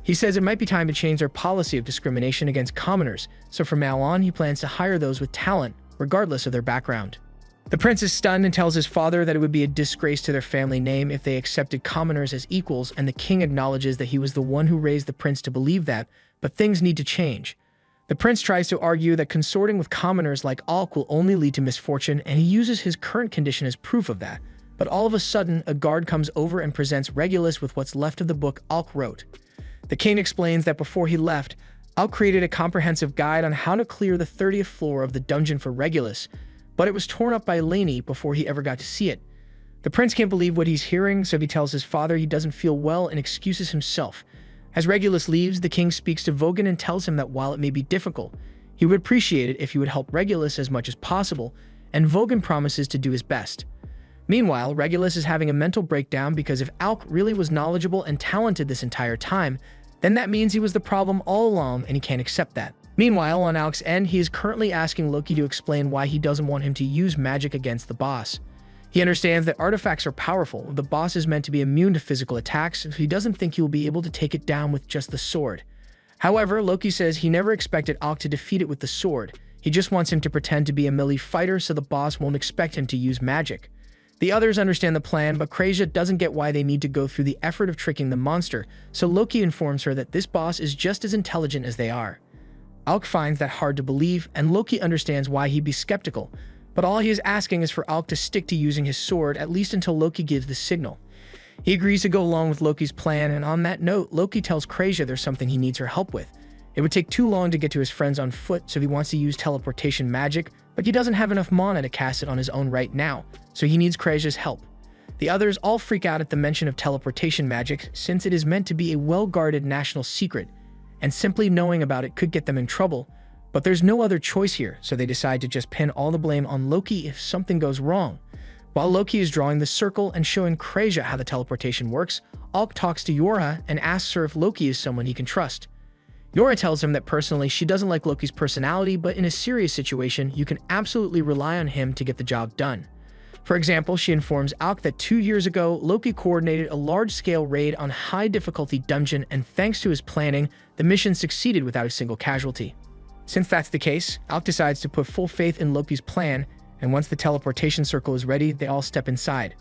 He says it might be time to change their policy of discrimination against commoners, so from now on he plans to hire those with talent, regardless of their background. The prince is stunned and tells his father that it would be a disgrace to their family name if they accepted commoners as equals, and the king acknowledges that he was the one who raised the prince to believe that, but things need to change. The prince tries to argue that consorting with commoners like Alc will only lead to misfortune, and he uses his current condition as proof of that. But all of a sudden, a guard comes over and presents Regulus with what's left of the book Alc wrote. The king explains that before he left, Alc created a comprehensive guide on how to clear the 30th floor of the dungeon for Regulus, but it was torn up by Lainey before he ever got to see it. The prince can't believe what he's hearing, so he tells his father he doesn't feel well and excuses himself. As Regulus leaves, the king speaks to Vogan and tells him that while it may be difficult, he would appreciate it if he would help Regulus as much as possible, and Vogan promises to do his best. Meanwhile, Regulus is having a mental breakdown because if Alec really was knowledgeable and talented this entire time, then that means he was the problem all along and he can't accept that. Meanwhile, on Alec's end, he is currently asking Loki to explain why he doesn't want him to use magic against the boss. He understands that artifacts are powerful. The boss is meant to be immune to physical attacks, so he doesn't think he will be able to take it down with just the sword. However, Loki says he never expected Alec to defeat it with the sword. He just wants him to pretend to be a melee fighter so the boss won't expect him to use magic. The others understand the plan, but Krasia doesn't get why they need to go through the effort of tricking the monster, so Loki informs her that this boss is just as intelligent as they are. Alec finds that hard to believe, and Loki understands why he'd be skeptical, but all he is asking is for Alec to stick to using his sword at least until Loki gives the signal. He agrees to go along with Loki's plan, and on that note, Loki tells Krasia there's something he needs her help with. It would take too long to get to his friends on foot, so he wants to use teleportation magic, but he doesn't have enough mana to cast it on his own right now, so he needs Krasia's help. The others all freak out at the mention of teleportation magic, since it is meant to be a well-guarded national secret, and simply knowing about it could get them in trouble, but there's no other choice here, so they decide to just pin all the blame on Loki if something goes wrong. While Loki is drawing the circle and showing Krasia how the teleportation works, Alec talks to Yora and asks her if Loki is someone he can trust. Yora tells him that personally she doesn't like Loki's personality, but in a serious situation, you can absolutely rely on him to get the job done. For example, she informs Alec that 2 years ago, Loki coordinated a large-scale raid on a high-difficulty dungeon, and thanks to his planning, the mission succeeded without a single casualty. Since that's the case, Alec decides to put full faith in Loki's plan, and once the teleportation circle is ready, they all step inside.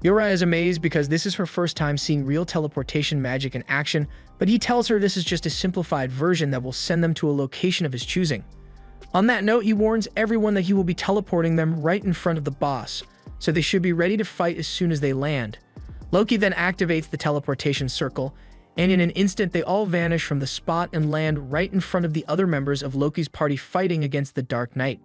Yora is amazed because this is her first time seeing real teleportation magic in action, but he tells her this is just a simplified version that will send them to a location of his choosing. On that note, he warns everyone that he will be teleporting them right in front of the boss, so they should be ready to fight as soon as they land. Loki then activates the teleportation circle, and in an instant they all vanish from the spot and land right in front of the other members of Loki's party fighting against the Dark Knight.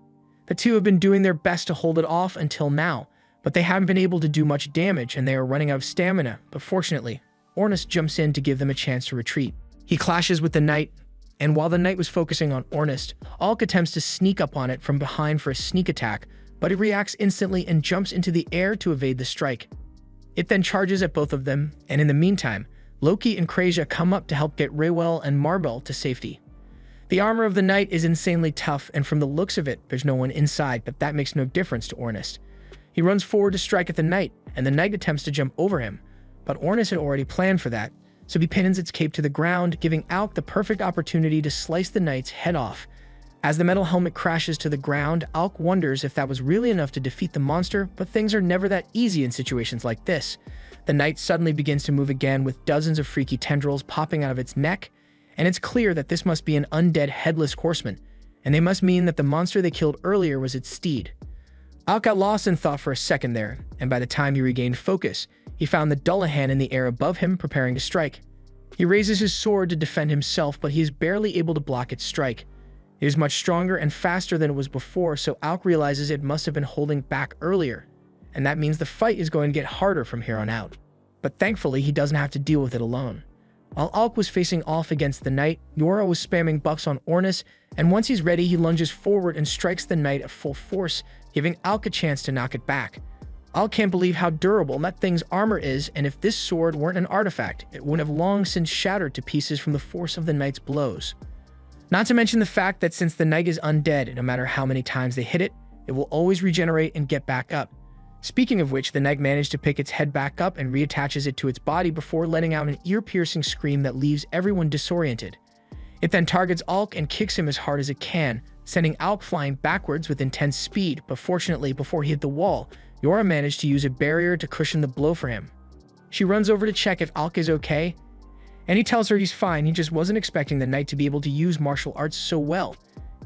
The two have been doing their best to hold it off until now, but they haven't been able to do much damage and they are running out of stamina, but fortunately, Ornus jumps in to give them a chance to retreat. He clashes with the Knight, and while the Knight was focusing on Ornus, Alec attempts to sneak up on it from behind for a sneak attack, but it reacts instantly and jumps into the air to evade the strike. It then charges at both of them, and in the meantime, Loki and Krasia come up to help get Raywell and Marbel to safety. The armor of the Knight is insanely tough, and from the looks of it, there's no one inside, but that makes no difference to Ornus. He runs forward to strike at the Knight, and the Knight attempts to jump over him, but Ornus had already planned for that, so he pins its cape to the ground, giving Alec the perfect opportunity to slice the Knight's head off. As the metal helmet crashes to the ground, Alec wonders if that was really enough to defeat the monster, but things are never that easy in situations like this. The Knight suddenly begins to move again with dozens of freaky tendrils popping out of its neck, and it's clear that this must be an undead headless horseman, and they must mean that the monster they killed earlier was its steed. Alec got lost in thought for a second there, and by the time he regained focus, he found the Dullahan in the air above him preparing to strike. He raises his sword to defend himself, but he is barely able to block its strike. It is much stronger and faster than it was before, so Alec realizes it must have been holding back earlier, and that means the fight is going to get harder from here on out. But thankfully, he doesn't have to deal with it alone. While Alec was facing off against the Knight, Yora was spamming buffs on Ornus, and once he's ready, he lunges forward and strikes the Knight at full force, giving Alec a chance to knock it back. Alec can't believe how durable that thing's armor is, and if this sword weren't an artifact, it would have long since shattered to pieces from the force of the Knight's blows. Not to mention the fact that since the Knight is undead, no matter how many times they hit it, it will always regenerate and get back up. Speaking of which, the Knight managed to pick its head back up and reattaches it to its body before letting out an ear-piercing scream that leaves everyone disoriented. It then targets Alec and kicks him as hard as it can, sending Alec flying backwards with intense speed, but fortunately, before he hit the wall, Yora managed to use a barrier to cushion the blow for him. She runs over to check if Alec is okay, and he tells her he's fine, he just wasn't expecting the Knight to be able to use martial arts so well.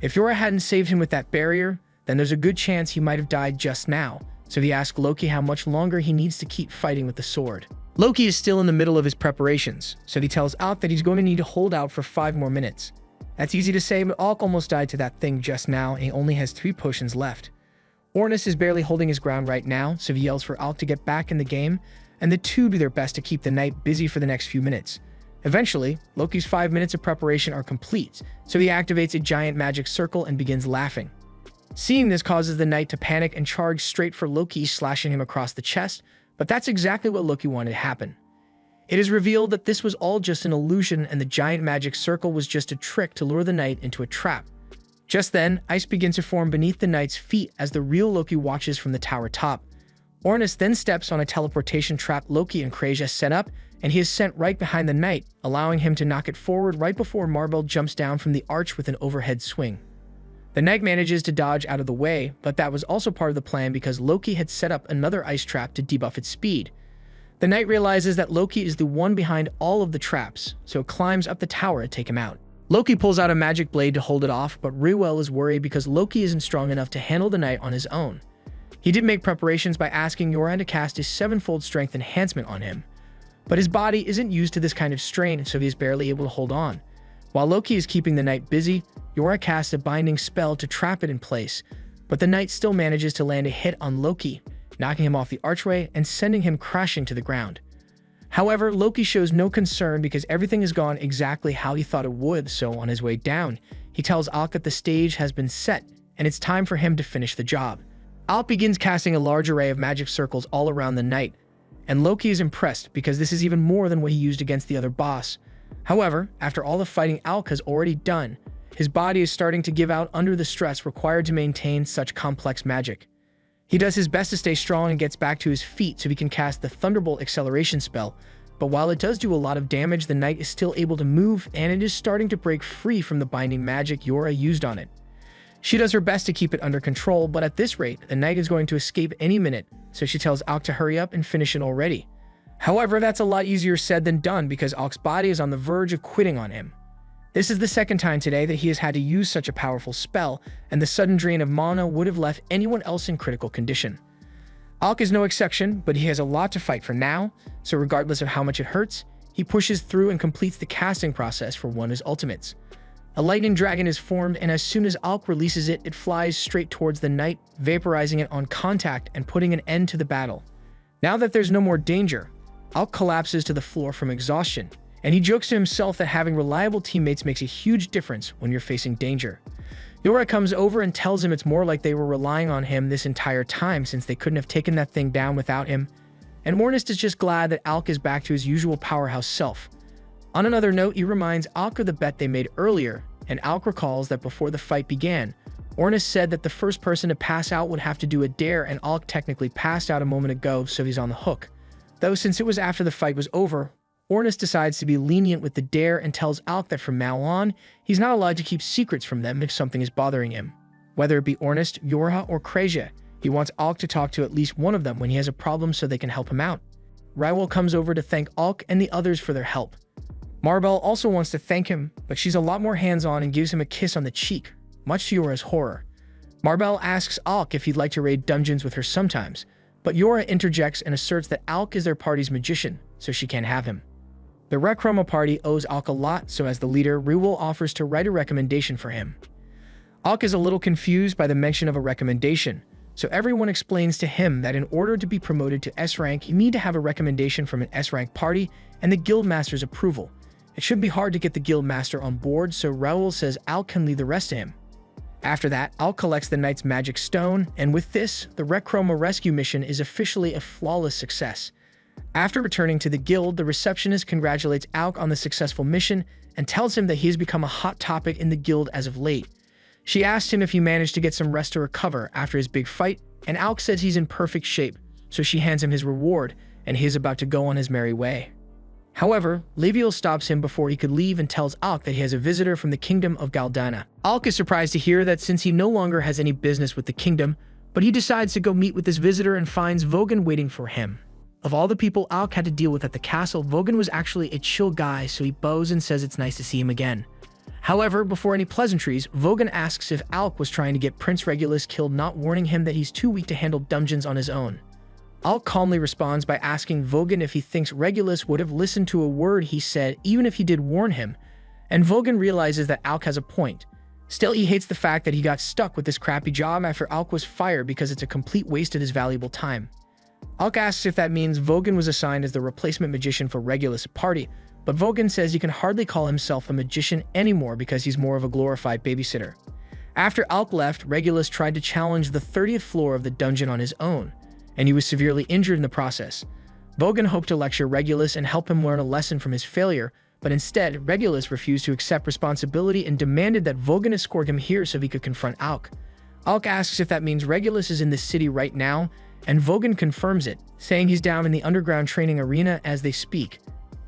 If Yora hadn't saved him with that barrier, then there's a good chance he might have died just now, so he asks Loki how much longer he needs to keep fighting with the sword. Loki is still in the middle of his preparations, so he tells Alec that he's going to need to hold out for 5 more minutes. That's easy to say, but Alec almost died to that thing just now, and he only has 3 potions left. Ornus is barely holding his ground right now, so he yells for Alec to get back in the game, and the two do their best to keep the Knight busy for the next few minutes. Eventually, Loki's 5 minutes of preparation are complete, so he activates a giant magic circle and begins laughing. Seeing this causes the knight to panic and charge straight for Loki, slashing him across the chest, but that's exactly what Loki wanted to happen. It is revealed that this was all just an illusion and the giant magic circle was just a trick to lure the knight into a trap. Just then, ice begins to form beneath the knight's feet as the real Loki watches from the tower top. Ornis then steps on a teleportation trap Loki and Krasia set up, and he is sent right behind the knight, allowing him to knock it forward right before Marbell jumps down from the arch with an overhead swing. The knight manages to dodge out of the way, but that was also part of the plan because Loki had set up another ice trap to debuff its speed. The knight realizes that Loki is the one behind all of the traps, so it climbs up the tower to take him out. Loki pulls out a magic blade to hold it off, but Reuel is worried because Loki isn't strong enough to handle the knight on his own. He did make preparations by asking Yoran to cast his 7-fold strength enhancement on him, but his body isn't used to this kind of strain, so he is barely able to hold on. While Loki is keeping the knight busy, Yoran casts a binding spell to trap it in place, but the knight still manages to land a hit on Loki, knocking him off the archway and sending him crashing to the ground. However, Loki shows no concern because everything has gone exactly how he thought it would, so on his way down, he tells Alec that the stage has been set and it's time for him to finish the job. Alec begins casting a large array of magic circles all around the knight, and Loki is impressed because this is even more than what he used against the other boss. However, after all the fighting Alec has already done, his body is starting to give out under the stress required to maintain such complex magic. He does his best to stay strong and gets back to his feet so he can cast the Thunderbolt acceleration spell, but while it does do a lot of damage, the knight is still able to move and it is starting to break free from the binding magic Yora used on it. She does her best to keep it under control, but at this rate, the knight is going to escape any minute, so she tells Alec to hurry up and finish it already. However, that's a lot easier said than done because Alec's body is on the verge of quitting on him. This is the second time today that he has had to use such a powerful spell, and the sudden drain of mana would have left anyone else in critical condition. Alec is no exception, but he has a lot to fight for now, so regardless of how much it hurts, he pushes through and completes the casting process for one of his ultimates. A lightning dragon is formed, and as soon as Alec releases it, it flies straight towards the knight, vaporizing it on contact and putting an end to the battle. Now that there's no more danger, Alec collapses to the floor from exhaustion, and he jokes to himself that having reliable teammates makes a huge difference when you're facing danger. Yora comes over and tells him it's more like they were relying on him this entire time since they couldn't have taken that thing down without him, and Ornis is just glad that Alec is back to his usual powerhouse self. On another note, he reminds Alec of the bet they made earlier, and Alec recalls that before the fight began, Ornis said that the first person to pass out would have to do a dare, and Alec technically passed out a moment ago, so he's on the hook. Though since it was after the fight was over, Ornis decides to be lenient with the dare and tells Alec that from now on, he's not allowed to keep secrets from them if something is bothering him. Whether it be Ornis, Yorha, or Krasia, he wants Alec to talk to at least one of them when he has a problem so they can help him out. Rywell comes over to thank Alec and the others for their help. Marbell also wants to thank him, but she's a lot more hands-on and gives him a kiss on the cheek, much to Yora's horror. Marbell asks Alec if he'd like to raid dungeons with her sometimes, but Yora interjects and asserts that Alec is their party's magician, so she can't have him. The Rec Chroma party owes Alec a lot, so as the leader, Rewell offers to write a recommendation for him. Alec is a little confused by the mention of a recommendation, so everyone explains to him that in order to be promoted to S-rank, you need to have a recommendation from an S-rank party and the guildmaster's approval. It should be hard to get the guildmaster on board, so Raoul says Alec can leave the rest to him. After that, Alec collects the knight's magic stone, and with this, the Rec Chroma rescue mission is officially a flawless success. After returning to the guild, the receptionist congratulates Alec on the successful mission and tells him that he has become a hot topic in the guild as of late. She asks him if he managed to get some rest to recover after his big fight, and Alec says he's in perfect shape, so she hands him his reward, and he is about to go on his merry way. However, Leviel stops him before he could leave and tells Alec that he has a visitor from the kingdom of Galdana. Alec is surprised to hear that since he no longer has any business with the kingdom, but he decides to go meet with this visitor and finds Vogan waiting for him. Of all the people Alec had to deal with at the castle, Vogan was actually a chill guy, so he bows and says it's nice to see him again. However, before any pleasantries, Vogan asks if Alec was trying to get Prince Regulus killed, not warning him that he's too weak to handle dungeons on his own. Alec calmly responds by asking Vogan if he thinks Regulus would have listened to a word he said even if he did warn him, and Vogan realizes that Alec has a point. Still, he hates the fact that he got stuck with this crappy job after Alec was fired because it's a complete waste of his valuable time. Alec asks if that means Vogan was assigned as the replacement magician for Regulus' party, but Vogan says he can hardly call himself a magician anymore because he's more of a glorified babysitter. After Alc left, Regulus tried to challenge the 30th floor of the dungeon on his own, and he was severely injured in the process. Vogan hoped to lecture Regulus and help him learn a lesson from his failure, but instead, Regulus refused to accept responsibility and demanded that Vogan escort him here so he could confront Alc. Alc asks if that means Regulus is in the city right now, and Vogan confirms it, saying he's down in the underground training arena as they speak.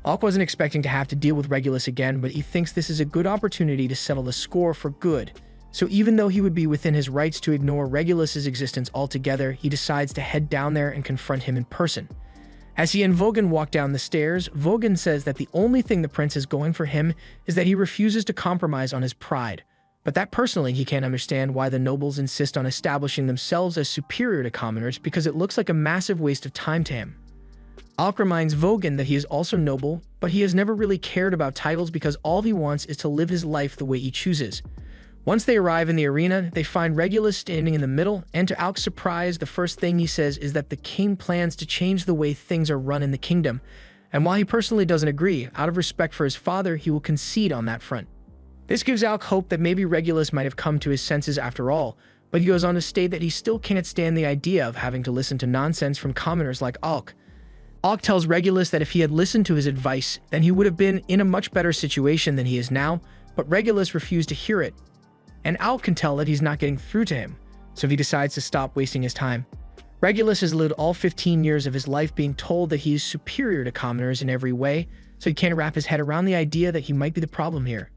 Alc wasn't expecting to have to deal with Regulus again, but he thinks this is a good opportunity to settle the score for good. So even though he would be within his rights to ignore Regulus's existence altogether, he decides to head down there and confront him in person. As he and Vogan walk down the stairs, Vogan says that the only thing the prince is going for him is that he refuses to compromise on his pride. But that personally, he can't understand why the nobles insist on establishing themselves as superior to commoners, because it looks like a massive waste of time to him. Alc reminds Vogan that he is also noble, but he has never really cared about titles because all he wants is to live his life the way he chooses. Once they arrive in the arena, they find Regulus standing in the middle, and to Alc's surprise, the first thing he says is that the king plans to change the way things are run in the kingdom, and while he personally doesn't agree, out of respect for his father, he will concede on that front. This gives Alc hope that maybe Regulus might have come to his senses after all, but he goes on to state that he still can't stand the idea of having to listen to nonsense from commoners like Alc. Alc tells Regulus that if he had listened to his advice, then he would have been in a much better situation than he is now, but Regulus refused to hear it. And Alc can tell that he's not getting through to him, so he decides to stop wasting his time. Regulus has lived all 15 years of his life being told that he is superior to commoners in every way, so he can't wrap his head around the idea that he might be the problem here.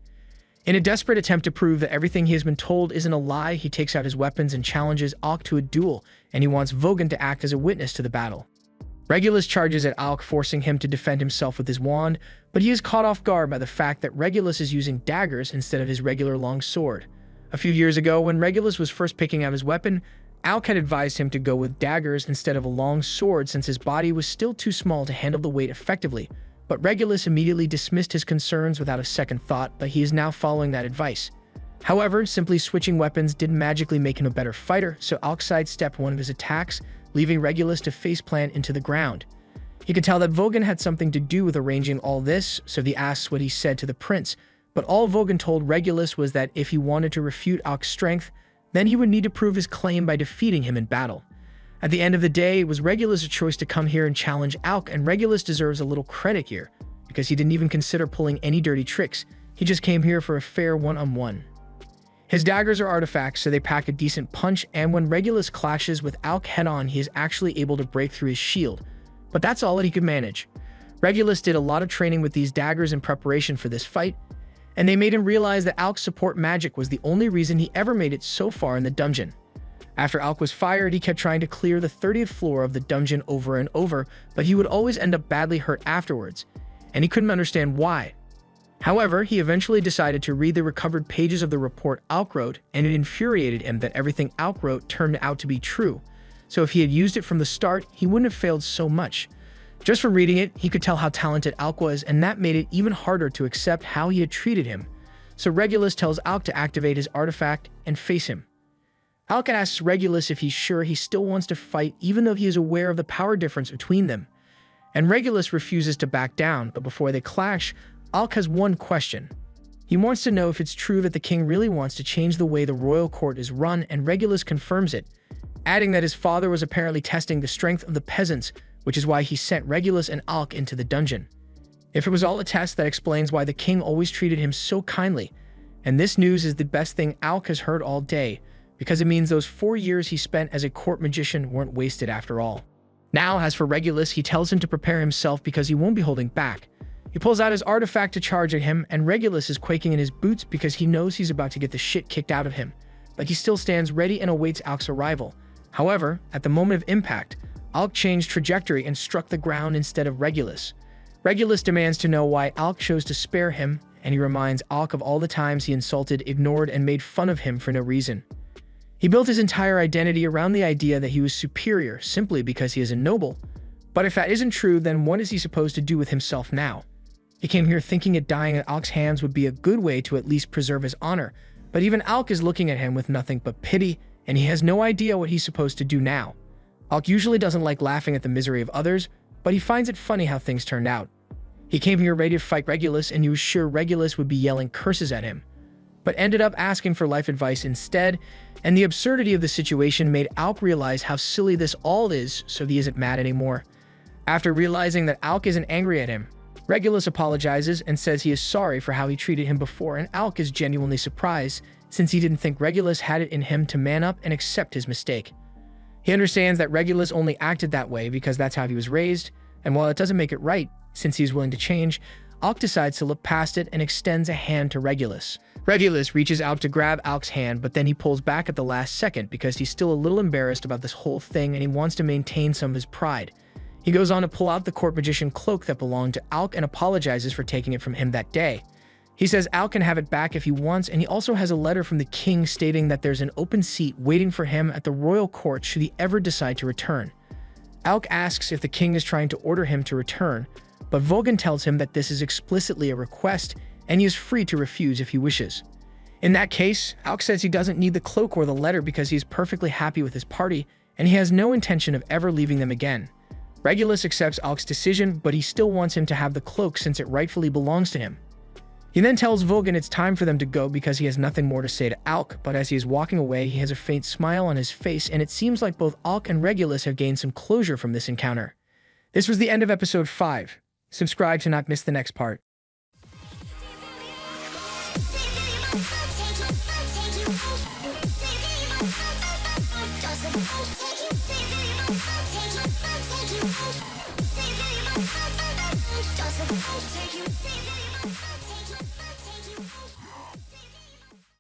In a desperate attempt to prove that everything he has been told isn't a lie, he takes out his weapons and challenges Alc to a duel, and he wants Vogan to act as a witness to the battle. Regulus charges at Alc, forcing him to defend himself with his wand, but he is caught off guard by the fact that Regulus is using daggers instead of his regular long sword. A few years ago, when Regulus was first picking out his weapon, Alc had advised him to go with daggers instead of a long sword since his body was still too small to handle the weight effectively, but Regulus immediately dismissed his concerns without a second thought, but he is now following that advice. However, simply switching weapons didn't magically make him a better fighter, so Alc sidestepped one of his attacks, leaving Regulus to faceplant into the ground. He could tell that Vogan had something to do with arranging all this, so he asks what he said to the prince, but all Vogan told Regulus was that if he wanted to refute Alc's strength, then he would need to prove his claim by defeating him in battle. At the end of the day, it was Regulus' choice to come here and challenge Alc, and Regulus deserves a little credit here, because he didn't even consider pulling any dirty tricks. He just came here for a fair one-on-one. His daggers are artifacts, so they pack a decent punch, and when Regulus clashes with Alc head-on, he is actually able to break through his shield. But that's all that he could manage. Regulus did a lot of training with these daggers in preparation for this fight, and they made him realize that Alc's support magic was the only reason he ever made it so far in the dungeon. After Alc was fired, he kept trying to clear the 30th floor of the dungeon over and over, but he would always end up badly hurt afterwards, and he couldn't understand why. However, he eventually decided to read the recovered pages of the report Alc wrote, and it infuriated him that everything Alc wrote turned out to be true. So if he had used it from the start, he wouldn't have failed so much. Just from reading it, he could tell how talented Alc was, and that made it even harder to accept how he had treated him. So Regulus tells Alc to activate his artifact and face him. Alc asks Regulus if he's sure he still wants to fight even though he is aware of the power difference between them. And Regulus refuses to back down, but before they clash, Alc has one question. He wants to know if it's true that the king really wants to change the way the royal court is run, and Regulus confirms it, adding that his father was apparently testing the strength of the peasants, which is why he sent Regulus and Alc into the dungeon. If it was all a test, that explains why the king always treated him so kindly, and this news is the best thing Alc has heard all day, because it means those 4 years he spent as a court magician weren't wasted after all. Now, as for Regulus, he tells him to prepare himself because he won't be holding back. He pulls out his artifact to charge at him, and Regulus is quaking in his boots because he knows he's about to get the shit kicked out of him, but he still stands ready and awaits Alc's arrival. However, at the moment of impact, Alc changed trajectory and struck the ground instead of Regulus. Regulus demands to know why Alc chose to spare him, and he reminds Alc of all the times he insulted, ignored, and made fun of him for no reason. He built his entire identity around the idea that he was superior simply because he is a noble. But if that isn't true, then what is he supposed to do with himself now? He came here thinking that dying at Alc's hands would be a good way to at least preserve his honor, but even Alc is looking at him with nothing but pity, and he has no idea what he's supposed to do now. Alc usually doesn't like laughing at the misery of others, but he finds it funny how things turned out. He came here ready to fight Regulus, and he was sure Regulus would be yelling curses at him. but ended up asking for life advice instead, and the absurdity of the situation made Alec realize how silly this all is, so he isn't mad anymore. After realizing that Alec isn't angry at him, Regulus apologizes and says he is sorry for how he treated him before, and Alec is genuinely surprised since he didn't think Regulus had it in him to man up and accept his mistake. He understands that Regulus only acted that way because that's how he was raised, and while it doesn't make it right, since he's willing to change, Alec decides to look past it and extends a hand to Regulus. Regulus reaches out to grab Alec's hand, but then he pulls back at the last second because he's still a little embarrassed about this whole thing and he wants to maintain some of his pride. He goes on to pull out the court magician cloak that belonged to Alec and apologizes for taking it from him that day. He says Alec can have it back if he wants, and he also has a letter from the king stating that there's an open seat waiting for him at the royal court should he ever decide to return. Alec asks if the king is trying to order him to return, but Vogan tells him that this is explicitly a request and he is free to refuse if he wishes. In that case, Alec says he doesn't need the cloak or the letter because he's perfectly happy with his party and he has no intention of ever leaving them again. Regulus accepts Alec's decision, but he still wants him to have the cloak since it rightfully belongs to him. He then tells Vogan it's time for them to go because he has nothing more to say to Alec, but as he is walking away, he has a faint smile on his face and it seems like both Alec and Regulus have gained some closure from this encounter. This was the end of episode 5. Subscribe to not miss the next part. Take it,